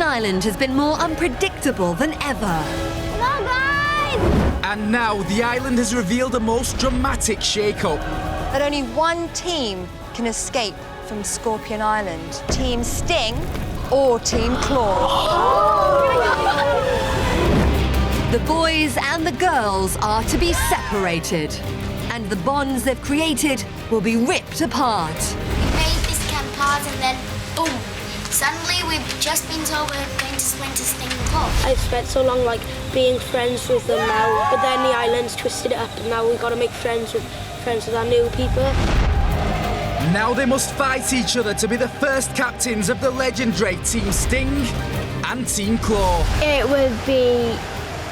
Island has been more unpredictable than ever. Come on, guys! And now the island has revealed a most dramatic shake-up. But only one team can escape from Scorpion Island. Team Sting or Team Claw. The boys and the girls are to be separated, and the bonds they've created will be ripped apart. We made this camp ours and then, boom, suddenly we've just been told we're going to sprint to Sting and Claw. I've spent so long being friends with them now, but then the island's twisted it up and now we've got to make friends with our new people. Now they must fight each other to be the first captains of the legendary Team Sting and Team Claw. It would be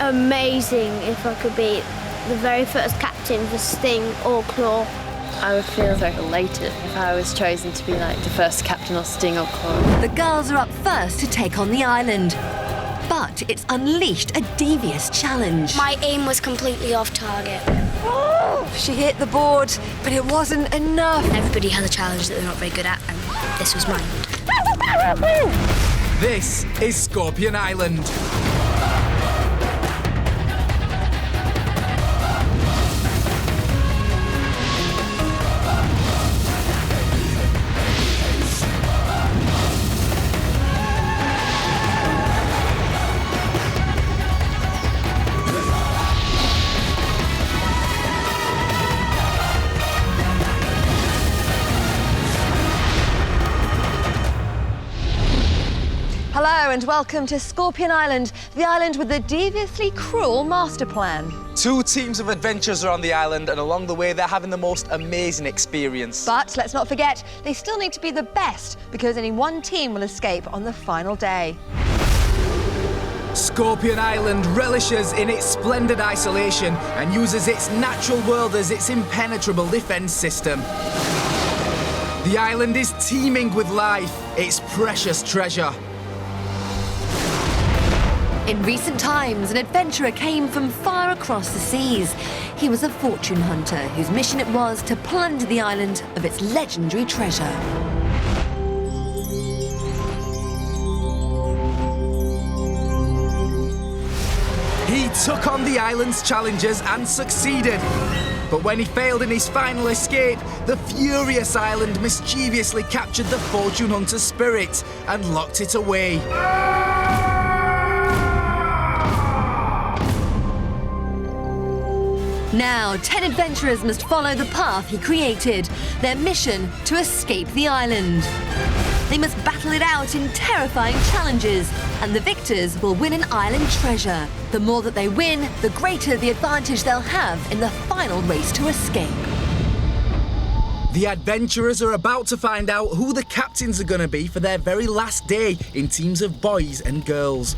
amazing if I could be the very first captain for Sting or Claw. I would feel very elated if I was chosen to be like the first captain of Sting or Claw. The girls are up first to take on the island, but it's unleashed a devious challenge. My aim was completely off target. Oh, she hit the board, but it wasn't enough. Everybody has a challenge that they're not very good at, and this was mine. This is Scorpion Island. Hello and welcome to Scorpion Island, the island with the deviously cruel master plan. Two teams of adventurers are on the island, and along the way they're having the most amazing experience. But let's not forget, they still need to be the best because only one team will escape on the final day. Scorpion Island relishes in its splendid isolation and uses its natural world as its impenetrable defense system. The island is teeming with life, its precious treasure. In recent times, an adventurer came from far across the seas. He was a fortune hunter whose mission it was to plunder the island of its legendary treasure. He took on the island's challenges and succeeded. But when he failed in his final escape, the furious island mischievously captured the fortune hunter's spirit and locked it away. Now, 10 adventurers must follow the path he created, their mission to escape the island. They must battle it out in terrifying challenges, and the victors will win an island treasure. The more that they win, the greater the advantage they'll have in the final race to escape. The adventurers are about to find out who the captains are going to be for their very last day in teams of boys and girls.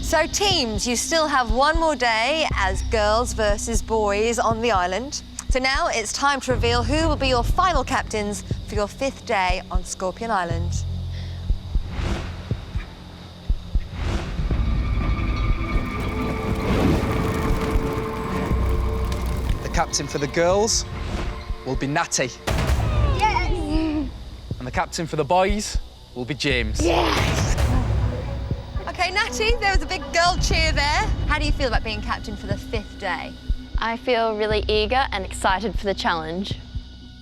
So teams, you still have one more day as girls versus boys on the island. So now it's time to reveal who will be your final captains for your 5th day on Scorpion Island. The captain for the girls will be Natty. Yes! And the captain for the boys will be James. Yes! Okay, Natty, there was a big girl cheer there. How do you feel about being captain for the 5th day? I feel really eager and excited for the challenge.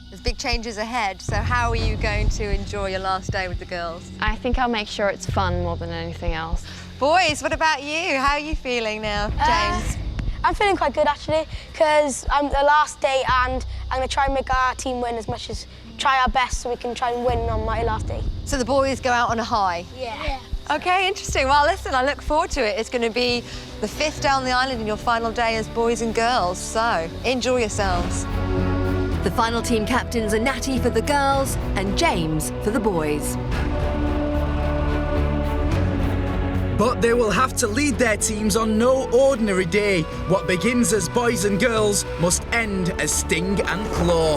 There's big changes ahead, so how are you going to enjoy your last day with the girls? I think I'll make sure it's fun more than anything else. Boys, what about you? How are you feeling now, James? I'm feeling quite good actually, because I'm the last day and I'm going to try and make our team win as much as try our best so we can try and win on my last day. So the boys go out on a high? Yeah. Okay, interesting. Well, listen, I look forward to it. It's going to be the 5th day on the island and your final day as boys and girls, so enjoy yourselves. The final team captains are Natty for the girls and James for the boys. But they will have to lead their teams on no ordinary day. What begins as boys and girls must end as Sting and Claw.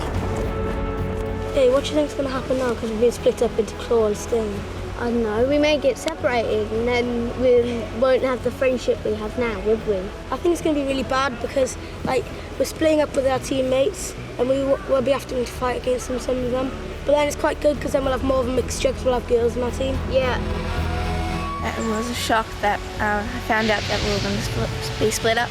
Hey, what do you think's going to happen now because we've been split up into Claw and Sting? I don't know, we may get separated and then we won't have the friendship we have now, would we? I think it's going to be really bad because, like, we're splitting up with our teammates and we'll be having to fight against some of them. But then it's quite good because then we'll have more of a mixture because we'll have girls in our team. Yeah. was a shock that I found out that we were going to be split up.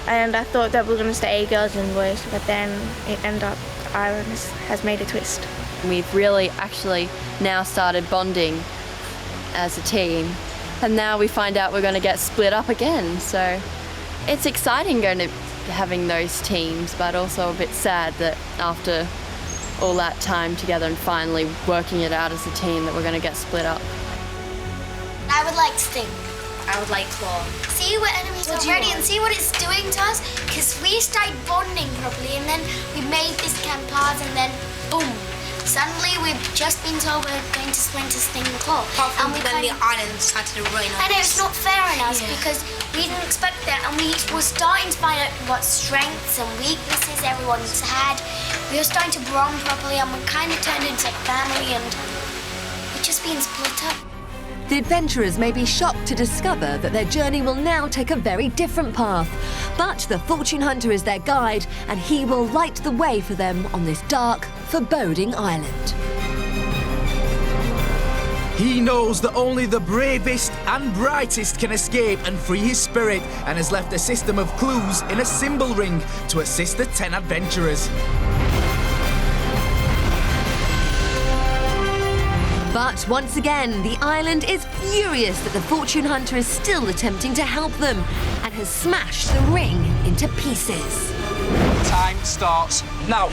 And I thought that we were going to stay girls and boys, but then it ended up Ireland has made a twist. We've really actually now started bonding as a team, and now we find out we're going to get split up again. So it's exciting having those teams, but also a bit sad that after all that time together and finally working it out as a team that we're going to get split up. I would like Sting. I would like claw. See, we're enemies already and see what it's doing to us? Because we started bonding properly and then we made this campars and then boom. Suddenly we've just been told we're going to sprint to Sting and claw. And when the island started to rain on us. I know, it's not fair on us because we didn't expect that and we were starting to find out what strengths and weaknesses everyone's had. We were starting to bond properly and we kind of turned into family and we're just being split up. The adventurers may be shocked to discover that their journey will now take a very different path. But the fortune hunter is their guide, and he will light the way for them on this dark, foreboding island. He knows that only the bravest and brightest can escape and free his spirit, and has left a system of clues in a symbol ring to assist the 10 adventurers. But once again, the island is furious that the fortune hunter is still attempting to help them and has smashed the ring into pieces. Time starts now.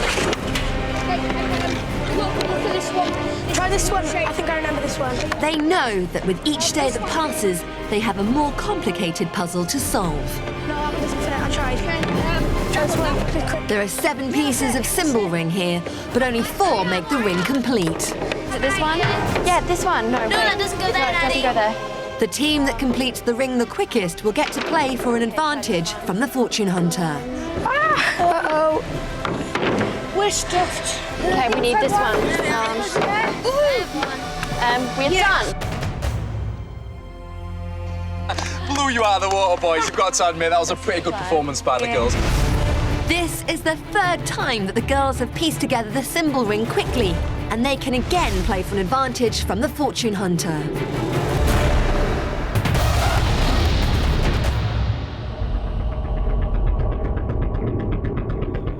Try this one. I think I remember this one. They know that with each day that passes, they have a more complicated puzzle to solve. No, I tried. Try this one. There are 7 pieces of symbol ring here, but only 4 make the ring complete. Is it this one? Yeah, this one. No, that doesn't go there, it doesn't go there. The team that completes the ring the quickest will get to play for an advantage from the fortune hunter. Uh-oh. We're stuffed. Okay, we need this one. We're done. Blew you out of the water, boys. You've got to admit, that was a pretty good performance by the girls. This is the 3rd time that the girls have pieced together the symbol ring quickly, and they can again play for an advantage from the fortune hunter.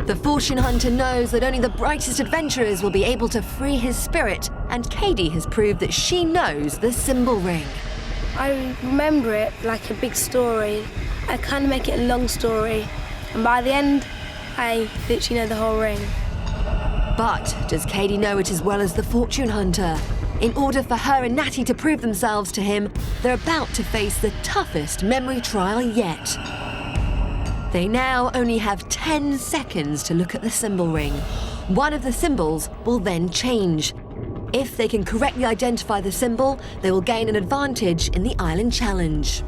The fortune hunter knows that only the brightest adventurers will be able to free his spirit, and Katie has proved that she knows the symbol ring. I remember it like a big story. I kind of make it a long story, and by the end, I literally know the whole ring. But does Katie know it as well as the fortune hunter? In order for her and Natty to prove themselves to him, they're about to face the toughest memory trial yet. They now only have 10 seconds to look at the symbol ring. One of the symbols will then change. If they can correctly identify the symbol, they will gain an advantage in the island challenge.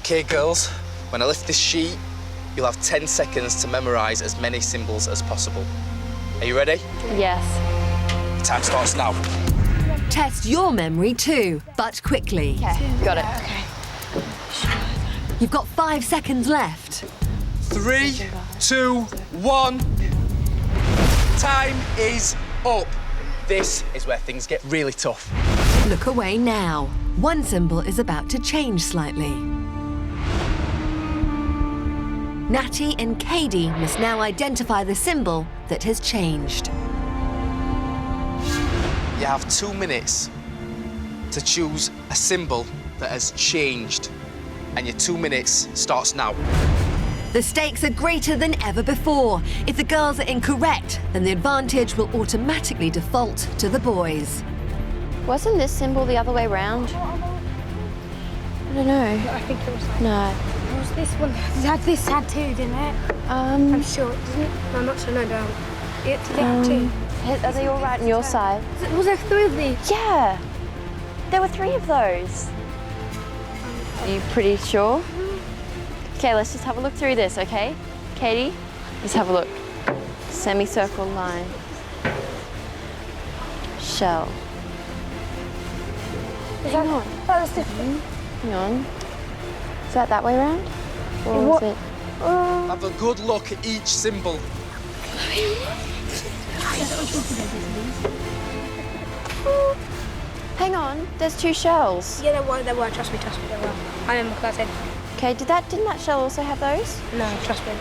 Okay, girls, when I lift this sheet, you'll have 10 seconds to memorise as many symbols as possible. Are you ready? Yes. Time starts now. Test your memory too, but quickly. Okay, got it. Okay. You've got 5 seconds left. 3, 2, 1. Time is up. This is where things get really tough. Look away now. One symbol is about to change slightly. Natty and Katie must now identify the symbol that has changed. You have 2 minutes to choose a symbol that has changed. And your 2 minutes starts now. The stakes are greater than ever before. If the girls are incorrect, then the advantage will automatically default to the boys. Wasn't this symbol the other way round? I don't know. I think it was like... No. It was this one. This had 2, didn't it? I'm sure, didn't it? No, I'm not sure, no, don't. It had 2. Are they all right on your side? Was there 3 of these? Yeah. There were 3 of those. Are you pretty sure? Okay, let's just have a look through this, okay? Katie, let's have a look. Semicircle line. Shell. Hang on. That was different. Hang on. Is that way round? Or was it? Have a good look at each symbol. Hang on, there's 2 shells. Yeah, there were. Trust me, there were. I remember because I said, Okay, didn't that shell also have those? no, trust me.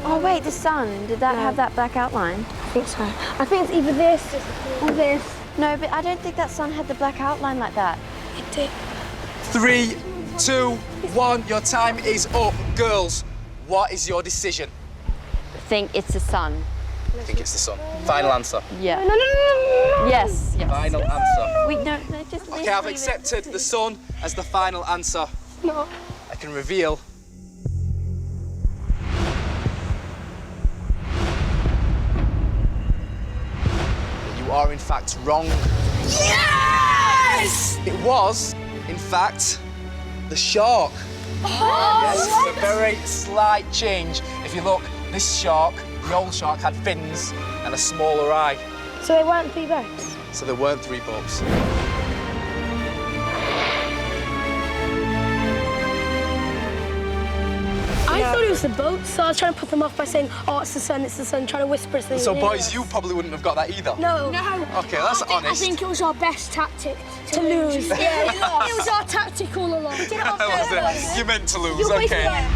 Oh wait, the sun. Did that have that black outline? I think so. I think it's either this or this. No, but I don't think that sun had the black outline like that. It did. 3, 2, 1, your time is up. Girls, what is your decision? I think it's the sun. I think it's the sun. Final answer. Yeah. No. Yes. Final answer. Wait, no, just Okay, I've accepted the sun as the final answer. No. I can reveal. You are in fact wrong. Yes! It was, in fact, the shark. Yes, it's a very slight change. If you look, this shark, the old shark, had fins and a smaller eye. So there weren't 3 boats? So there weren't 3 boats. I thought it was the boats, so I was trying to put them off by saying, oh, it's the sun, trying to whisper it. So boys, you probably wouldn't have got that either. No. Okay, that's honest. I think it was our best tactic to lose. Yeah, it was our tactic all along. You meant to lose, okay.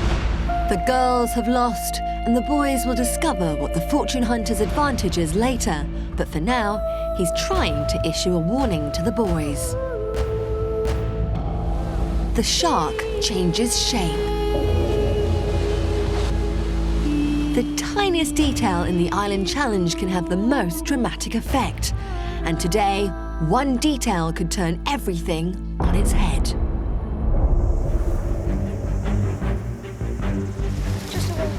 The girls have lost, and the boys will discover what the fortune hunter's advantage is later. But for now, he's trying to issue a warning to the boys. The shark changes shape. The tiniest detail in the island challenge can have the most dramatic effect. And today, one detail could turn everything on its head.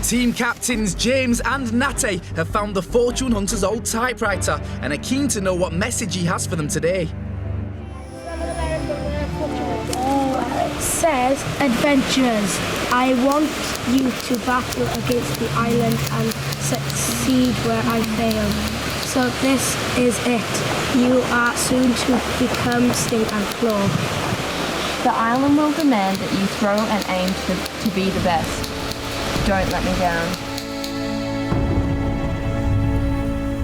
Team captains James and Nate have found the fortune hunter's old typewriter and are keen to know what message he has for them today. It says, adventurers, I want you to battle against the island and succeed where I failed. So this is it. You are soon to become Sting and Claw. The island will demand that you throw and aim to be the best. Don't let me down.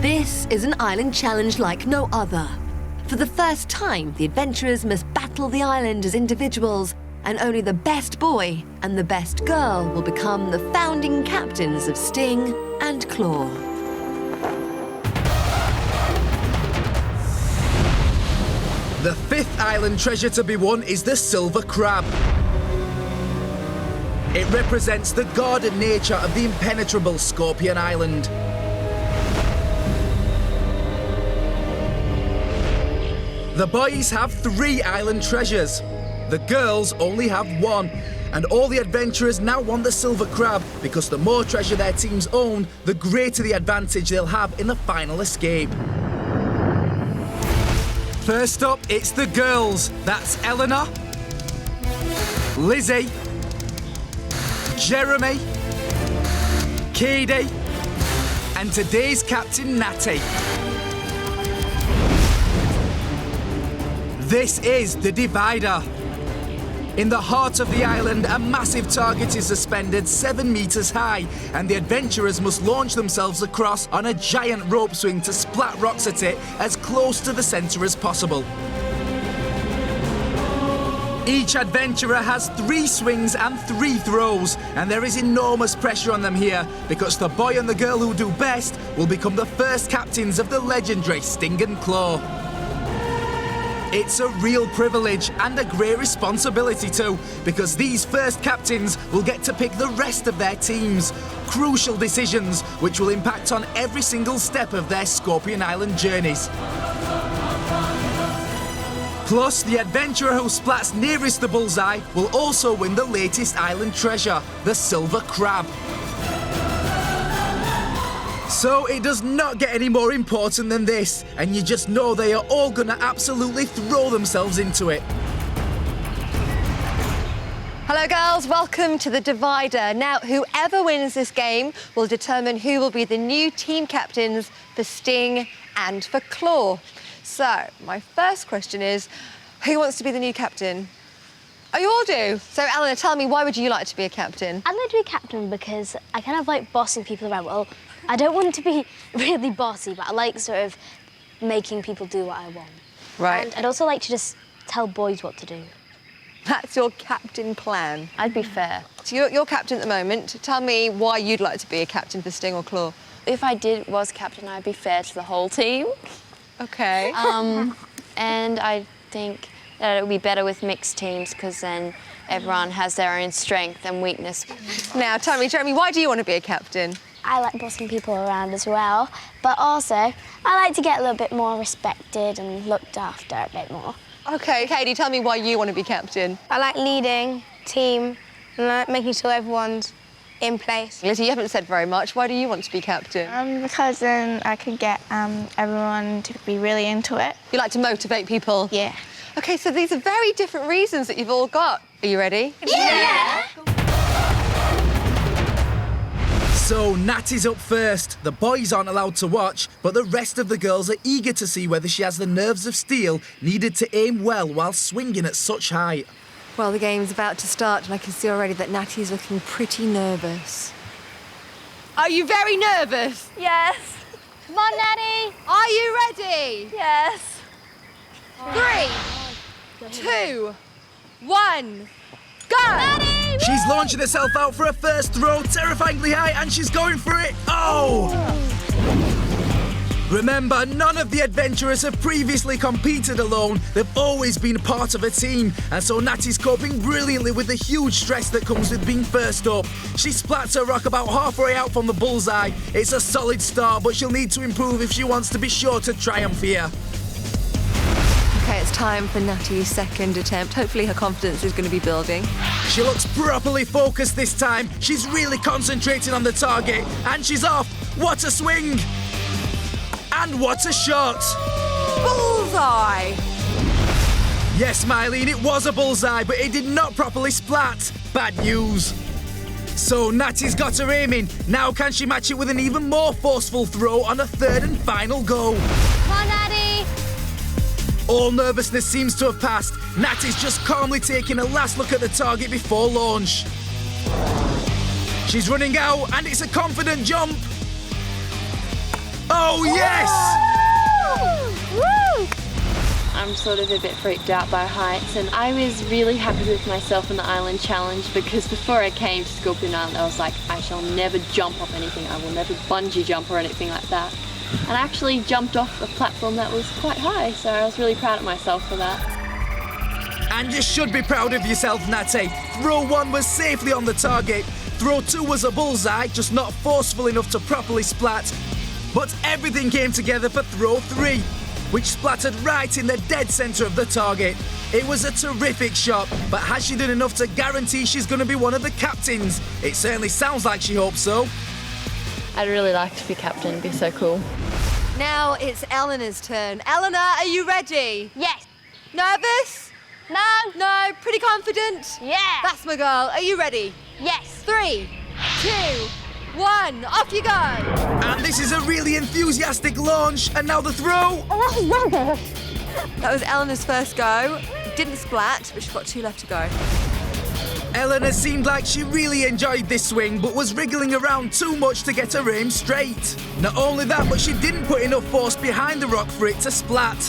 This is an island challenge like no other. For the first time, the adventurers must battle the island as individuals, and only the best boy and the best girl will become the founding captains of Sting and Claw. The 5th island treasure to be won is the silver crab. It represents the guarded nature of the impenetrable Scorpion Island. The boys have 3 island treasures. The girls only have 1. And all the adventurers now want the silver crab because the more treasure their teams own, the greater the advantage they'll have in the final escape. First up, it's the girls. That's Eleanor, Lizzie, Jeremy, Katie, and today's captain, Natty. This is the divider. In the heart of the island, a massive target is suspended 7 meters high, and the adventurers must launch themselves across on a giant rope swing to splat rocks at it as close to the center as possible. Each adventurer has 3 swings and 3 throws, and there is enormous pressure on them here because the boy and the girl who do best will become the first captains of the legendary Sting and Claw. It's a real privilege and a great responsibility too, because these first captains will get to pick the rest of their teams. Crucial decisions which will impact on every single step of their Scorpion Island journeys. Plus, the adventurer who splats nearest the bullseye will also win the latest island treasure, the silver crab. So it does not get any more important than this, and you just know they are all gonna absolutely throw themselves into it. Hello girls, welcome to the divider. Now, whoever wins this game will determine who will be the new team captains for Sting and for Claw. So, my first question is, who wants to be the new captain? Oh, you all do? So, Eleanor, tell me, why would you like to be a captain? I'd like to be a captain because I kind of like bossing people around. Well, I don't want to be really bossy, but I like sort of making people do what I want. Right. And I'd also like to just tell boys what to do. That's your captain plan. I'd be fair. So you're captain at the moment. Tell me why you'd like to be a captain for Sting or Claw. If I was captain, I'd be fair to the whole team. Okay. And I think that it would be better with mixed teams because then everyone has their own strength and weakness. Now, tell me, Jeremy, why do you want to be a captain? I like bossing people around as well, but also I like to get a little bit more respected and looked after a bit more. Okay, Katie, tell me why you want to be captain. I like leading, team, and I like making sure everyone's in place. Lizzie, you haven't said very much. Why do you want to be captain? Because then I could get everyone to be really into it. You like to motivate people? Yeah. Okay, so these are very different reasons that you've all got. Are you ready? Yeah! So Natty's up first. The boys aren't allowed to watch, but the rest of the girls are eager to see whether she has the nerves of steel needed to aim well while swinging at such height. Well, the game's about to start and I can see already that Natty's looking pretty nervous. Are you very nervous? Yes. Come on, Natty. Are you ready? Yes. 3, 2, 1, go! She's launching herself out for her first throw, terrifyingly high, and she's going for it. Oh! Remember, none of the adventurers have previously competed alone. They've always been part of a team, and so Natty's coping brilliantly with the huge stress that comes with being first up. She splats her rock about halfway out from the bullseye. It's a solid start, but she'll need to improve if she wants to be sure to triumph here. Okay, it's time for Natty's second attempt. Hopefully her confidence is going to be building. She looks properly focused this time. She's really concentrating on the target, and she's off. What a swing! And what a shot! Bullseye! Yes, Mylene, it was a bullseye, but it did not properly splat. Bad news. So Natty's got her aiming. Now can she match it with an even more forceful throw on a third and final go? Come on, Natty. All nervousness seems to have passed. Natty's just calmly taking a last look at the target before launch. She's running out, and it's a confident jump. Oh, yes! Woo! I'm sort of a bit freaked out by heights, and I was really happy with myself in the island challenge because before I came to Scorpion Island, I was like, I shall never jump off anything. I will never bungee jump or anything like that. And I actually jumped off a platform that was quite high, so I was really proud of myself for that. And you should be proud of yourself, Natty. Throw 1 was safely on the target. Throw 2 was a bullseye, just not forceful enough to properly splat. But everything came together for throw 3, which splattered right in the dead centre of the target. It was a terrific shot, but has she done enough to guarantee she's going to be one of the captains? It certainly sounds like she hopes so. I'd really like to be captain, it'd be so cool. Now it's Eleanor's turn. Eleanor, are you ready? Yes. Nervous? No. No, pretty confident? Yeah. That's my girl. Are you ready? Yes. 3, 2, 1, off you go! And this is a really enthusiastic launch. And now the throw. That was Eleanor's first go. Didn't splat, but she's got 2 left to go. Eleanor seemed like she really enjoyed this swing, but was wriggling around too much to get her aim straight. Not only that, but she didn't put enough force behind the rock for it to splat.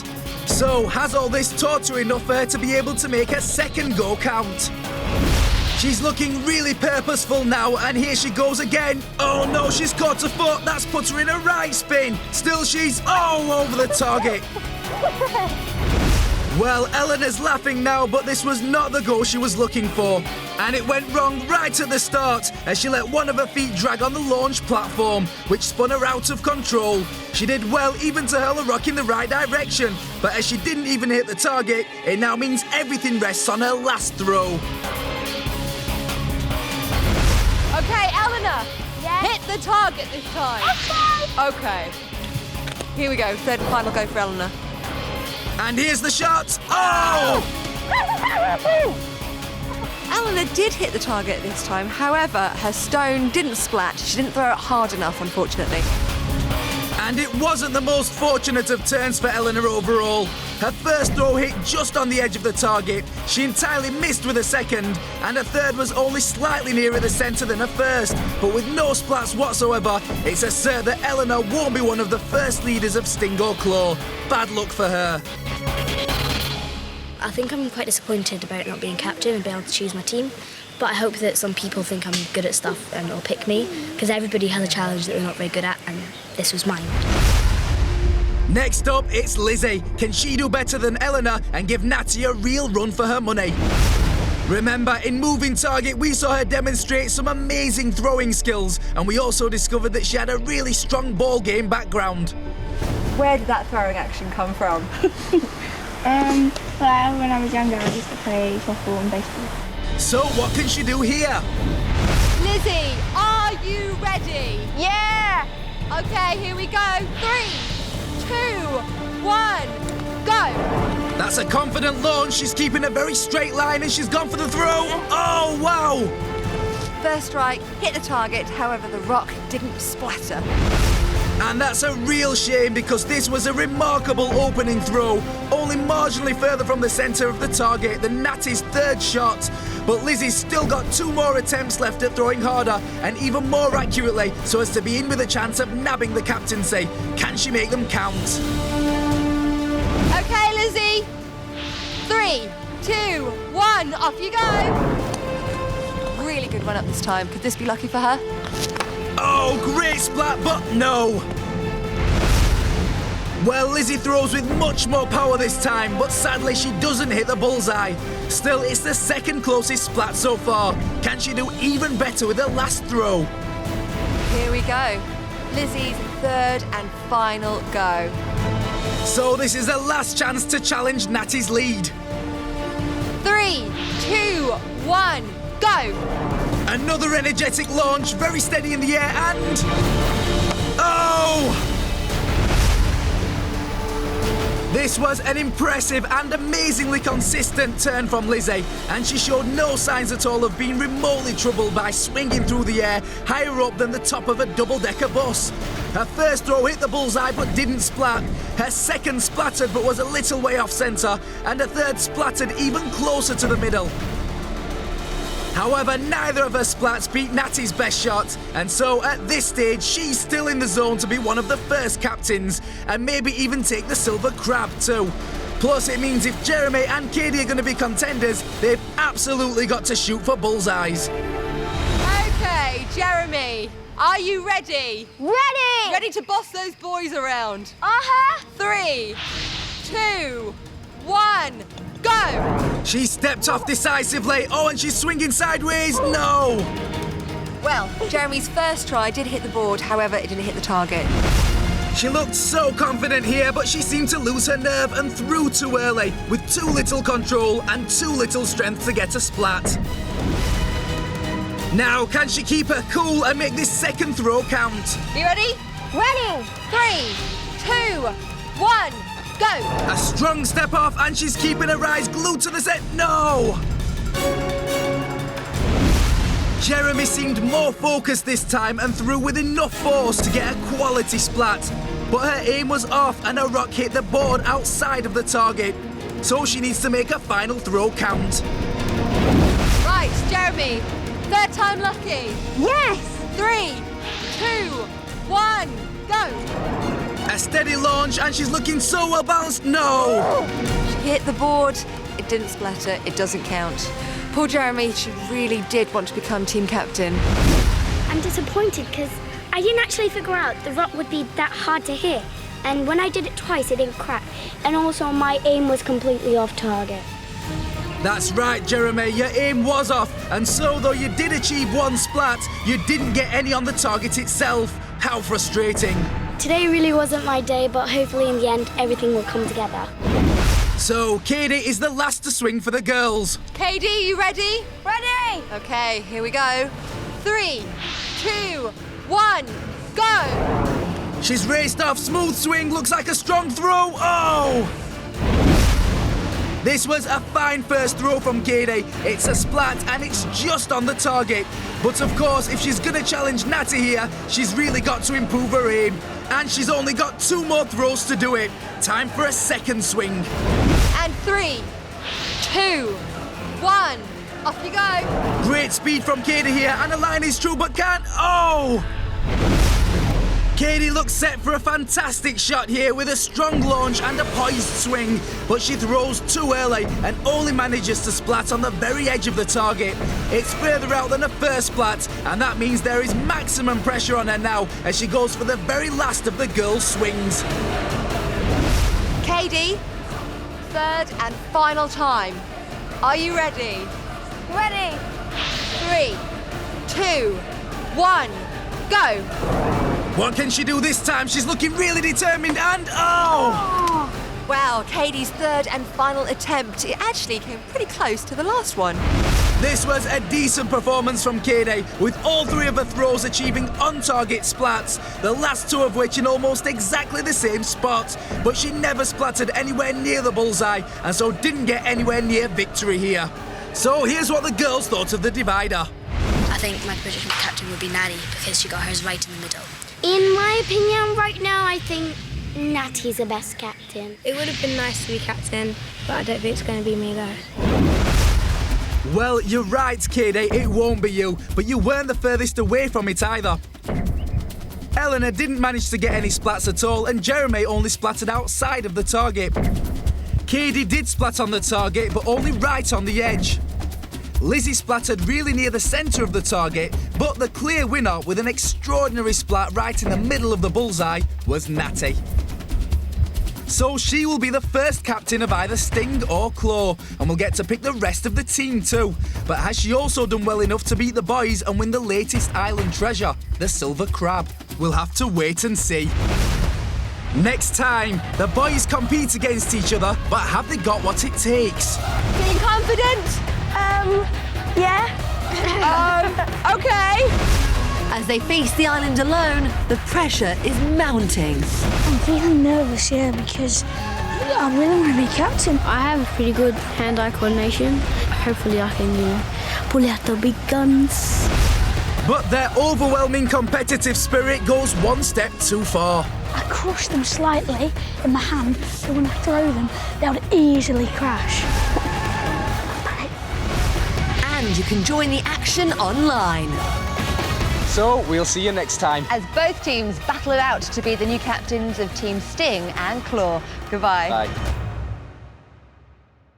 So, has all this taught her enough for her to be able to make her second go count? She's looking really purposeful now, and here she goes again. Oh no, she's caught her foot. That's put her in a right spin. Still, she's all over the target. Well, Eleanor's laughing now, but this was not the goal she was looking for. And it went wrong right at the start as she let one of her feet drag on the launch platform, which spun her out of control. She did well even to hurl a rock in the right direction, but as she didn't even hit the target, it now means everything rests on her last throw. Okay, Eleanor. Yeah. Hit the target this time. Okay. Here we go. Third and final go for Eleanor. And here's the shot. Oh! Eleanor did hit the target this time. However, her stone didn't splat. She didn't throw it hard enough, unfortunately. And it wasn't the most fortunate of turns for Eleanor overall. Her first throw hit just on the edge of the target. She entirely missed with her second, and her third was only slightly nearer the centre than her first. But with no splats whatsoever, it's a cert that Eleanor won't be one of the first leaders of Sting or Claw. Bad luck for her. I think I'm quite disappointed about not being captain and being able to choose my team. But I hope that some people think I'm good at stuff and will pick me, because everybody has a challenge that they're not very good at, and this was mine. Next up, it's Lizzie. Can she do better than Eleanor and give Natty a real run for her money? Remember, in Moving Target, we saw her demonstrate some amazing throwing skills, and we also discovered that she had a really strong ball game background. Where did that throwing action come from? Well, when I was younger, I used to play softball and baseball. So what can she do here? Lizzie, are you ready? Yeah! Okay, here we go. 3, 2, 1, go! That's a confident launch. She's keeping a very straight line and she's gone for the throw. Oh, wow! First strike, hit the target, however the rock didn't splatter. And that's a real shame because this was a remarkable opening throw, only marginally further from the centre of the target than Natty's third shot. But Lizzie's still got 2 more attempts left at throwing harder and even more accurately so as to be in with a chance of nabbing the captaincy. Can she make them count? Okay, Lizzie. 3, 2, 1, off you go. Really good run up this time. Could this be lucky for her? Oh, great splat, but no. Well, Lizzie throws with much more power this time, but sadly she doesn't hit the bullseye. Still, it's the second closest splat so far. Can she do even better with her last throw? Here we go. Lizzie's third and final go. So this is the last chance to challenge Natty's lead. 3, 2, 1, go! Another energetic launch, very steady in the air, and... oh! This was an impressive and amazingly consistent turn from Lizzie, and she showed no signs at all of being remotely troubled by swinging through the air higher up than the top of a double-decker bus. Her first throw hit the bullseye but didn't splat. Her second splattered but was a little way off centre, and her third splattered even closer to the middle. However, neither of her splats beat Natty's best shot, and so at this stage, she's still in the zone to be one of the first captains, and maybe even take the silver crab too. Plus, it means if Jeremy and Katie are going to be contenders, they've absolutely got to shoot for bullseyes. Okay, Jeremy, are you ready? Ready! Ready to boss those boys around? 3, 2, 1, go! She stepped off decisively. Oh, and she's swinging sideways. No! Well, Jeremy's first try did hit the board, however, it didn't hit the target. She looked so confident here, but she seemed to lose her nerve and threw too early, with too little control and too little strength to get a splat. Now, can she keep her cool and make this second throw count? You ready? Ready! 3, 2, 1, go! A strong step off, and she's keeping her eyes glued to the set. No! Jeremy seemed more focused this time and threw with enough force to get a quality splat. But her aim was off and her rock hit the board outside of the target. So she needs to make a final throw count. Right, Jeremy, third time lucky. Yes! 3, 2, 1, go! A steady launch, and she's looking so well balanced. No! She hit the board. It didn't splatter. It doesn't count. Poor Jeremy, she really did want to become team captain. I'm disappointed because I didn't actually figure out the rock would be that hard to hit. And when I did it twice, it didn't crack. And also, my aim was completely off target. That's right, Jeremy, your aim was off. And so, though you did achieve one splat, you didn't get any on the target itself. How frustrating. Today really wasn't my day, but hopefully in the end, everything will come together. So, Katie is the last to swing for the girls. Katie, you ready? Ready! Okay, here we go. 3, 2, 1, go! She's raced off, smooth swing, looks like a strong throw. Oh! This was a fine first throw from Katie. It's a splat and it's just on the target. But of course, if she's gonna challenge Natty here, she's really got to improve her aim. And she's only got 2 more throws to do it. Time for a second swing. And 3, 2, 1, off you go. Great speed from Katie here, and the line is true, but can't. Oh! Katie looks set for a fantastic shot here with a strong launch and a poised swing, but she throws too early and only manages to splat on the very edge of the target. It's further out than the first splat, and that means there is maximum pressure on her now as she goes for the very last of the girls' swings. Katie, third and final time. Are you ready? Ready? 3, 2, 1, go. What can she do this time? She's looking really determined and oh! Wow, Katie's third and final attempt. It actually came pretty close to the last one. This was a decent performance from Katie, with all 3 of her throws achieving on-target splats, the last 2 of which in almost exactly the same spot. But she never splattered anywhere near the bullseye, and so didn't get anywhere near victory here. So here's what the girls thought of the divider. I think my prediction for captain would be Natty because she got hers right in the middle. In my opinion, right now, I think Natty's the best captain. It would have been nice to be captain, but I don't think it's going to be me though. Well, you're right, Katie, it won't be you, but you weren't the furthest away from it either. Eleanor didn't manage to get any splats at all, and Jeremy only splattered outside of the target. Katie did splat on the target, but only right on the edge. Lizzie splattered really near the centre of the target, but the clear winner with an extraordinary splat right in the middle of the bullseye was Natty. So she will be the first captain of either Sting or Claw, and will get to pick the rest of the team too. But has she also done well enough to beat the boys and win the latest island treasure, the silver crab? We'll have to wait and see. Next time, the boys compete against each other, but have they got what it takes? Feeling confident? Yeah? Okay. As they face the island alone, the pressure is mounting. I'm feeling nervous here because I really want to be captain. I have pretty good hand-eye coordination. Hopefully I can pull out the big guns. But their overwhelming competitive spirit goes one step too far. I crushed them slightly in my hand, so when I throw them, they would easily crash. And you can join the action online. So, we'll see you next time. As both teams battle it out to be the new captains of Team Sting and Claw. Goodbye. Bye.